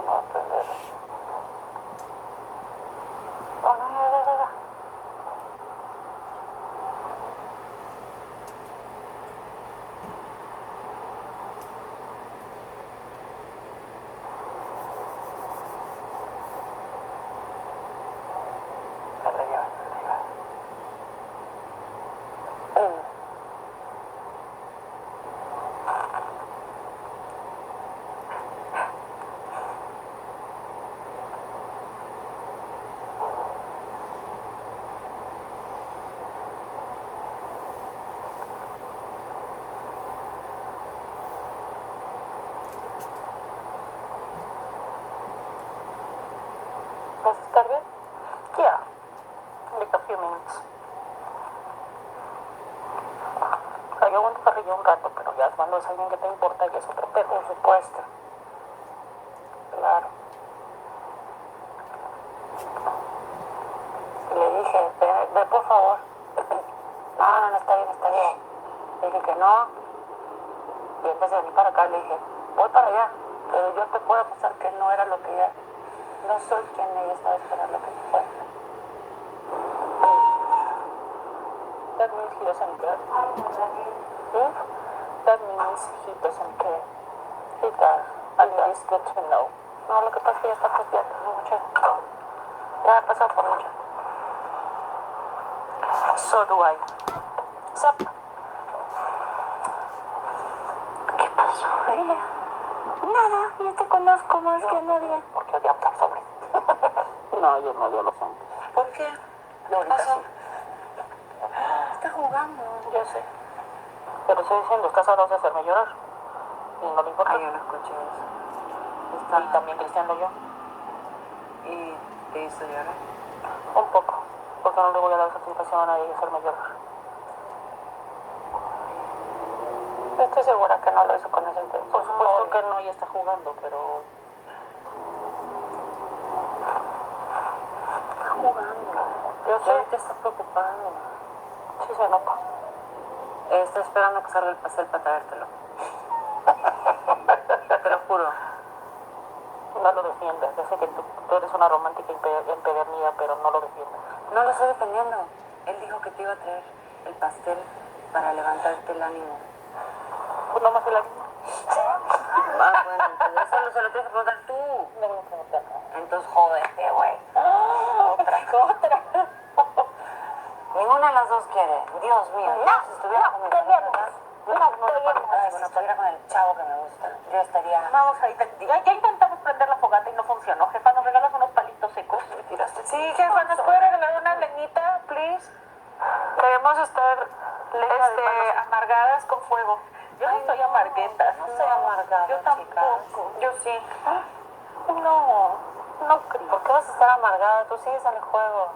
no, aprender. Oh, no, ya. ¿Vas a estar bien? Yeah. Like a few minutes. Yo aguanto carrillo un rato, pero ya cuando es alguien que te importa, ya es otro pedo. Por supuesto. Claro. Le dije, ve por favor. No, está bien, está bien. Le dije que no. Y antes de venir para acá, le dije, voy para allá. Pero yo te puedo pasar que no era lo que ella... No soy quien ella estaba esperando que fue. That means he doesn't care. ¿Sí? That means he doesn't care. He does. And that is good to know. No, lo que pasa es que ya está copiando mucho. Ya ha pasado por mucho. So do I. Sup? ¿Qué pasó, ella? Nada, yo te conozco más que nadie. ¿Por qué odiamos a sobre? No, yo no odio a los hombres. ¿Por qué? ¿Qué pasó? Está jugando. Yo sé. Pero estoy diciendo, estás a dos de hacerme llorar. Y no le importa. Ay, yo no escuché eso. Y también Cristian yo. ¿Y te hizo llorar? Un poco. Porque no le voy a dar satisfacción a nadie de hacerme llorar. Estoy segura que no lo hizo con ese intención. Por supuesto que no, y está jugando, pero... Está jugando. Yo sé. Ahorita está preocupado. Sí se nota. Está esperando que salga el pastel para traértelo. Te lo juro. No lo defiendas. Yo sé que tú eres una romántica empedernida, pero no lo defiendas. No lo estoy defendiendo. Él dijo que te iba a traer el pastel para levantarte el ánimo. Pues no más el ánimo. Ah, bueno, entonces eso se lo tienes que preguntar tú. No voy a preguntar nada. Entonces, jódete, güey. Otra. Ninguna de las dos quiere. Dios mío. Si estuviera con mi pareja, si estuviera con el chavo que me gusta, yo estaría... Vamos ahí. Ya intentamos prender la fogata y no funcionó. Jefa, ¿nos regalas unos palitos secos? Me tiraste. Sí, jefa, ¿nos puede regalar una leñita, please? Queremos estar amargadas con fuego. Yo no estoy amargueta. No estoy amargada, Yo tampoco. chicas. Yo sí. No creo. ¿Por qué vas a estar amargada? Tú sigues en el juego.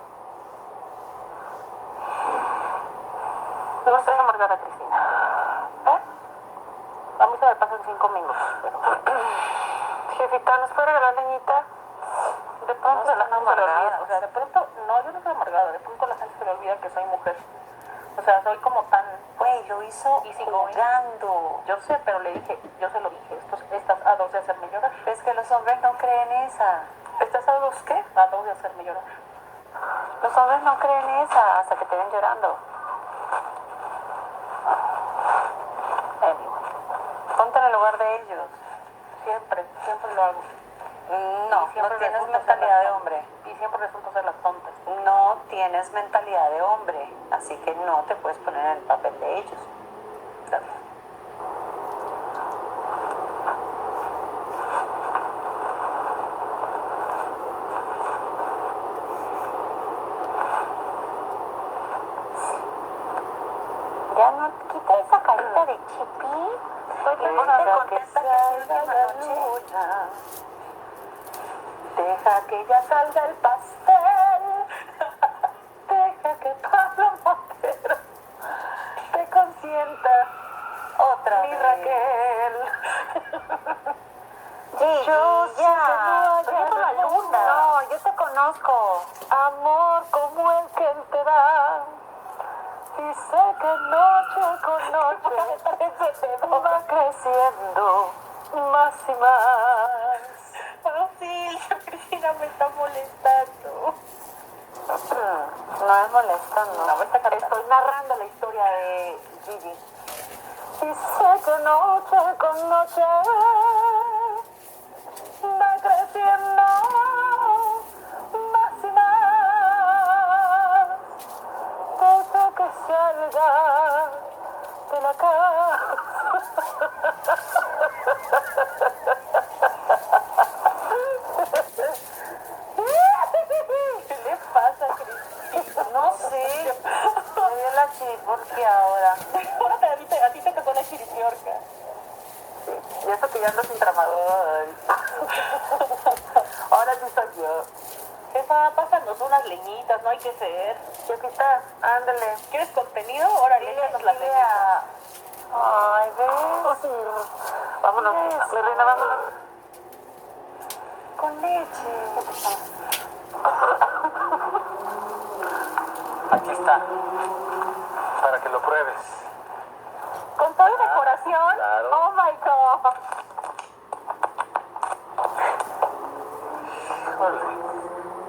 No estoy amargada, Cristina. A mí se me pasan 5 minutos. Pero... Jefita, ¿nos puede regalar leñita? De pronto No, la gente se le olvida. amargada. O sea, de pronto, no, yo no soy amargada. De pronto la gente se le olvida que soy mujer. O sea, soy como tan... Güey, lo hizo jugando. Yo sé, pero le dije, yo se lo dije, estás a dos de hacerme llorar. Es que los hombres no creen esa. ¿Estás a dos qué? A dos de hacerme llorar. Los hombres no creen esa hasta que te ven llorando. Anyway, Ponte en el lugar de ellos. siempre lo hago. No, Y siempre no tienes resulta ser mentalidad las de tontas. hombre. Y siempre resulta ser las tontas. No tienes mentalidad de hombre. Así que no te puedes poner en el papel de ellos. Gracias. Ya no quita esa carita de chipi. Estoy contenta que salga la luna. Deja que ya salga el pastel. Deja que Pablo Montero te consienta. Otra Mi vez. Raquel. Sí, Yo sé que no ya. estoy viendo la luna. No, yo te conozco. Amor como el que él te da. Y sé que noche con noche va creciendo más y más. estás molestando. No, me está cantando. Estoy narrando la historia de Gigi. Y sé que noche con noche va creciendo más y más. Todo que salga de la casa. ¿Qué le pasa, Cristina? No sé, me dio la chiriporquia ahora. A ti te tocó la chiripiorca. Sí, y eso que ya ando sin tramador. Ahora sí soy yo. Jefa, pásanos unas leñitas, no hay que ser. Chiquita, ándale. ¿Quieres contenido? Órale, échanos las Dile leñitas. Ay, ves. Vámonos, mi reina, vámonos. Con leche. Aquí está, para que lo pruebes. ¿Con toda decoración? Claro. Oh my God. Híjole,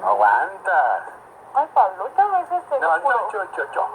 aguanta. Ay, Pablo, esta vez No, juro. yo.